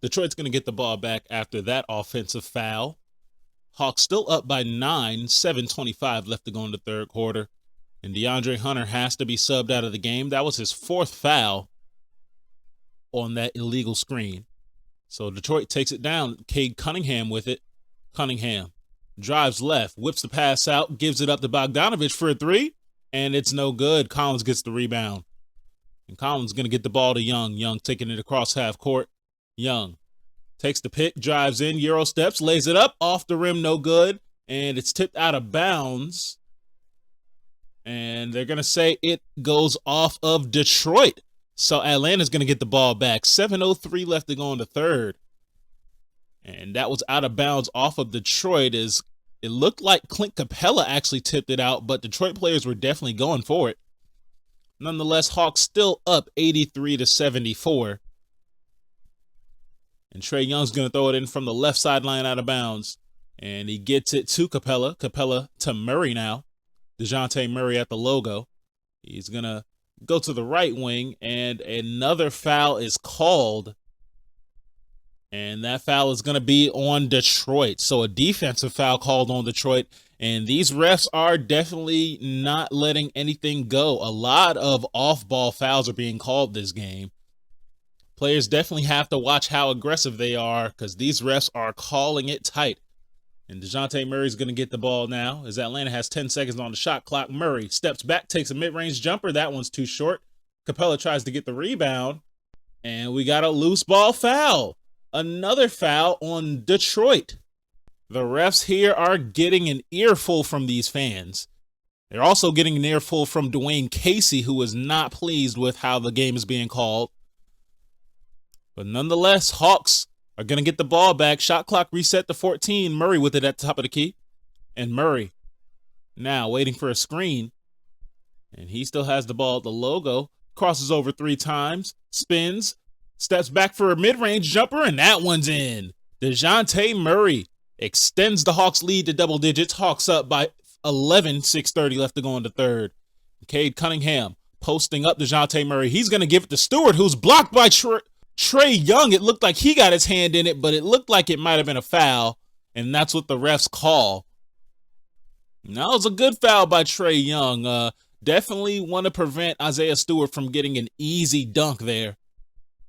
Detroit's going to get the ball back after that offensive foul. Hawks still up by 9, 7:25 left to go in the third quarter. And DeAndre Hunter has to be subbed out of the game. That was his fourth foul on that illegal screen. So Detroit takes it down. Cade Cunningham with it. Cunningham drives left, whips the pass out, gives it up to Bogdanovich for a three, and it's no good. Collins gets the rebound. And Collins going to get the ball to Young. Young taking it across half court. Young takes the pick, drives in, Euro steps, lays it up, off the rim, no good, and it's tipped out of bounds. And they're going to say it goes off of Detroit. So Atlanta's going to get the ball back. 7:03 left to go in the third. And that was out of bounds off of Detroit. It looked like Clint Capella actually tipped it out, but Detroit players were definitely going for it. Nonetheless, Hawks still up 83-74. And Trae Young's going to throw it in from the left sideline out of bounds. And he gets it to Capella. Capella to Murray now. DeJounte Murray at the logo. He's going to go to the right wing, and another foul is called. And that foul is going to be on Detroit. So a defensive foul called on Detroit. And these refs are definitely not letting anything go. A lot of off-ball fouls are being called this game. Players definitely have to watch how aggressive they are because these refs are calling it tight. And DeJounte Murray's going to get the ball now as Atlanta has 10 seconds on the shot clock. Murray steps back, takes a mid-range jumper. That one's too short. Capella tries to get the rebound. And we got a loose ball foul. Another foul on Detroit. The refs here are getting an earful from these fans. They're also getting an earful from Dwayne Casey, who is not pleased with how the game is being called. But nonetheless, Hawks are going to get the ball back. Shot clock reset to 14. Murray with it at the top of the key. And Murray now waiting for a screen. And he still has the ball at the logo. Crosses over 3 times. Spins. Steps back for a mid-range jumper, and that one's in. DeJounte Murray extends the Hawks lead to double digits. Hawks up by 11, 6:30 left to go in the third. Cade Cunningham posting up DeJounte Murray. He's going to give it to Stewart, who's blocked by Trae Young. It looked like he got his hand in it, but it looked like it might have been a foul, and that's what the refs call. That was a good foul by Trae Young. Definitely want to prevent Isaiah Stewart from getting an easy dunk there.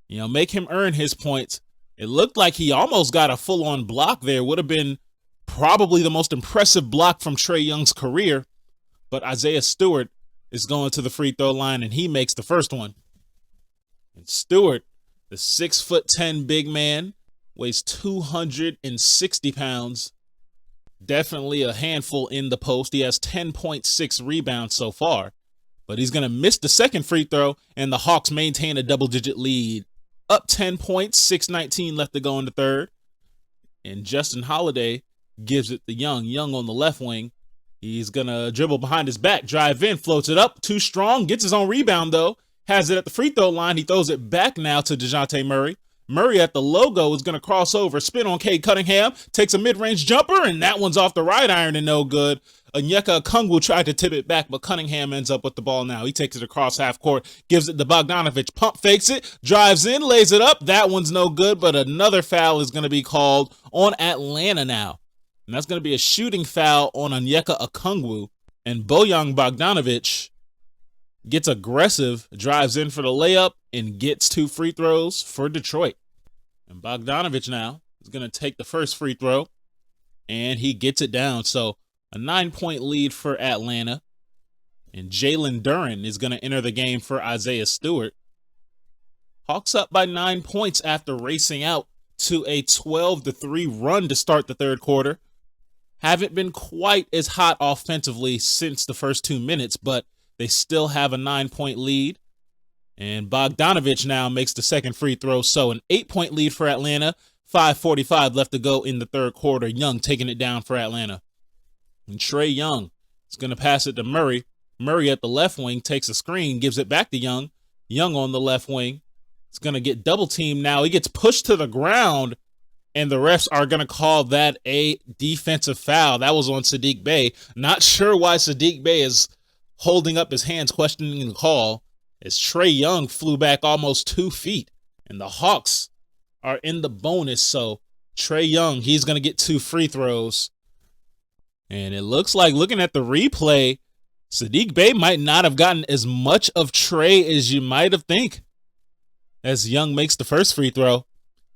You know, make him earn his points. It looked like he almost got a full-on block there. Would have been probably the most impressive block from Trae Young's career. But Isaiah Stewart is going to the free throw line, and he makes the first one. And Stewart, the 6'10" big man, weighs 260 pounds. Definitely a handful in the post. He has 10.6 rebounds so far. But he's going to miss the second free throw, and the Hawks maintain a double-digit lead. Up 10 points, 6:19 left to go in the third. And Justin Holiday gives it to Young. Young on the left wing. He's going to dribble behind his back, drive in, floats it up. Too strong, gets his own rebound, though. Has it at the free throw line. He throws it back now to DeJounte Murray. Murray at the logo is going to cross over, spin on Cade Cunningham, takes a mid-range jumper, and that one's off the right iron and no good. Onyeka Okongwu tried to tip it back, but Cunningham ends up with the ball now. He takes it across half court, gives it to Bogdanovich, pump fakes it, drives in, lays it up. That one's no good, but another foul is going to be called on Atlanta now. And that's going to be a shooting foul on Onyeka Okongwu. And Bojan Bogdanovich gets aggressive, drives in for the layup, and gets 2 free throws for Detroit. And Bogdanovich now is going to take the first free throw, and he gets it down. So a 9-point lead for Atlanta. And Jalen Duren is going to enter the game for Isaiah Stewart. Hawks up by 9 points after racing out to a 12-3 run to start the third quarter. Haven't been quite as hot offensively since the first 2 minutes, but they still have a 9-point lead. And Bogdanovich now makes the second free throw. So an 8-point lead for Atlanta. 5:45 left to go in the third quarter. Young taking it down for Atlanta. And Trae Young is going to pass it to Murray. Murray at the left wing takes a screen, gives it back to Young. Young on the left wing. It's going to get double teamed now. He gets pushed to the ground, and the refs are going to call that a defensive foul. That was on Saddiq Bey. Not sure why Saddiq Bey is holding up his hands, questioning the call, as Trae Young flew back almost 2 feet. And the Hawks are in the bonus. So Trae Young, he's going to get 2 free throws. And it looks like, looking at the replay, Saddiq Bey might not have gotten as much of Trae as you might have think, as Young makes the first free throw.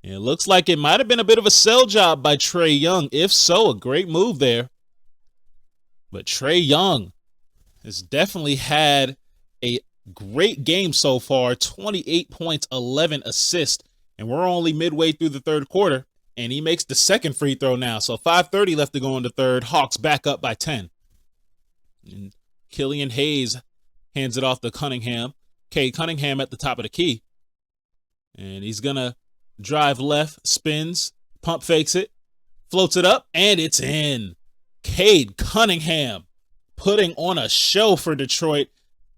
And it looks like it might have been a bit of a sell job by Trae Young. If so, a great move there. But Trae Young has definitely had a great game so far. 28 points, 11 assists. And we're only midway through the third quarter. And he makes the second free throw now. So 5:30 left to go in the third. Hawks back up by 10. And Killian Hayes hands it off to Cunningham. Cade Cunningham at the top of the key. And he's going to drive left, spins, pump fakes it, floats it up, and it's in. Cade Cunningham putting on a show for Detroit.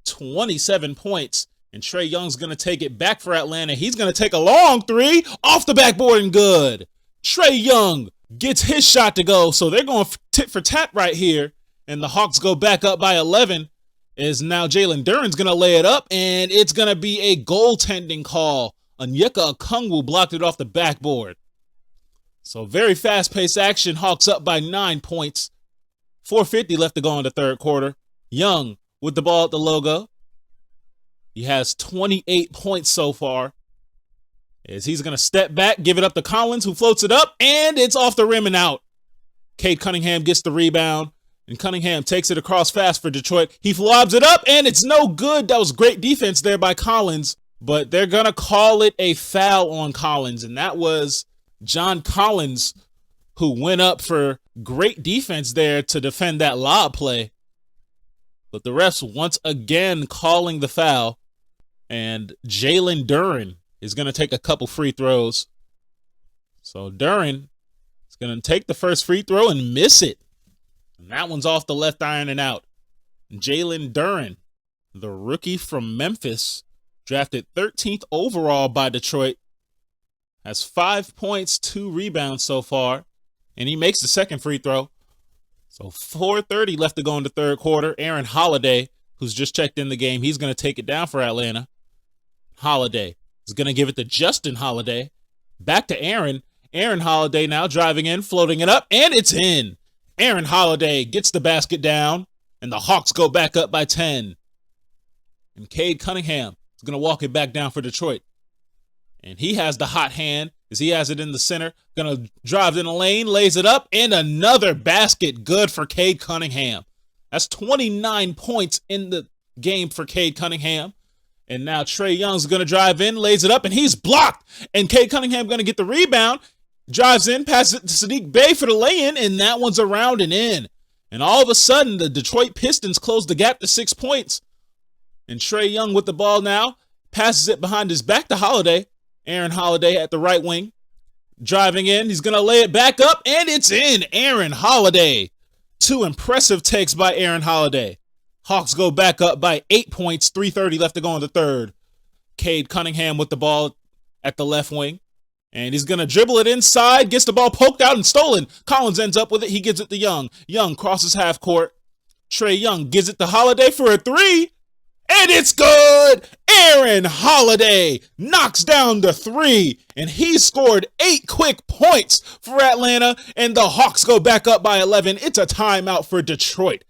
27 points. And Trae Young's going to take it back for Atlanta. He's going to take a long three off the backboard and good. Trae Young gets his shot to go. So they're going tit for tat right here. And the Hawks go back up by 11. Is now Jalen Duren's going to lay it up. And it's going to be a goaltending call. Onyeka Okongwu blocked it off the backboard. So very fast-paced action. Hawks up by 9 points. 4:50 left to go in the third quarter. Young with the ball at the logo. He has 28 points so far. As he's going to step back, give it up to Collins, who floats it up, and it's off the rim and out. Cade Cunningham gets the rebound, and Cunningham takes it across fast for Detroit. He lobs it up, and it's no good. That was great defense there by Collins, but they're going to call it a foul on Collins, and that was John Collins, who went up for great defense there to defend that lob play. But the refs once again calling the foul, and Jalen Duren is going to take a couple free throws. So Duren is going to take the first free throw and miss it. And that one's off the left iron and out. Jalen Duren, the rookie from Memphis, drafted 13th overall by Detroit, has 5 points, 2 rebounds so far, and he makes the second free throw. So 4:30 left to go in the third quarter. Aaron Holiday, who's just checked in the game, he's going to take it down for Atlanta. Holiday is going to give it to Justin Holiday. Back to Aaron. Aaron Holiday now driving in, floating it up, and it's in. Aaron Holiday gets the basket down, and the Hawks go back up by 10. And Cade Cunningham is going to walk it back down for Detroit. And he has the hot hand as he has it in the center. Going to drive in the lane, lays it up, and another basket. Good for Cade Cunningham. That's 29 points in the game for Cade Cunningham. And now Trae Young's going to drive in, lays it up, and he's blocked. And Cade Cunningham going to get the rebound, drives in, passes it to Saddiq Bey for the lay-in, and that one's around and in. And all of a sudden, the Detroit Pistons close the gap to 6 points. And Trae Young with the ball now, passes it behind his back to Holiday. Aaron Holiday at the right wing, driving in. He's going to lay it back up, and it's in. Aaron Holiday. 2 impressive takes by Aaron Holiday. Hawks go back up by 8 points, 3:30 left to go in the third. Cade Cunningham with the ball at the left wing. And he's going to dribble it inside, gets the ball poked out and stolen. Collins ends up with it. He gives it to Young. Young crosses half court. Trae Young gives it to Holiday for a 3. And it's good. Aaron Holiday knocks down the 3. And he scored 8 quick points for Atlanta. And the Hawks go back up by 11. It's a timeout for Detroit.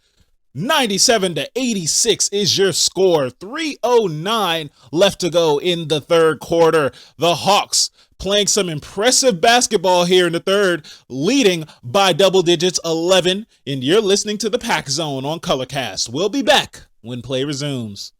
97-86 is your score. 3:09 left to go in the third quarter. The Hawks playing some impressive basketball here in the third, leading by double digits, 11. And you're listening to the Pack Zone on Colorcast. We'll be back when play resumes.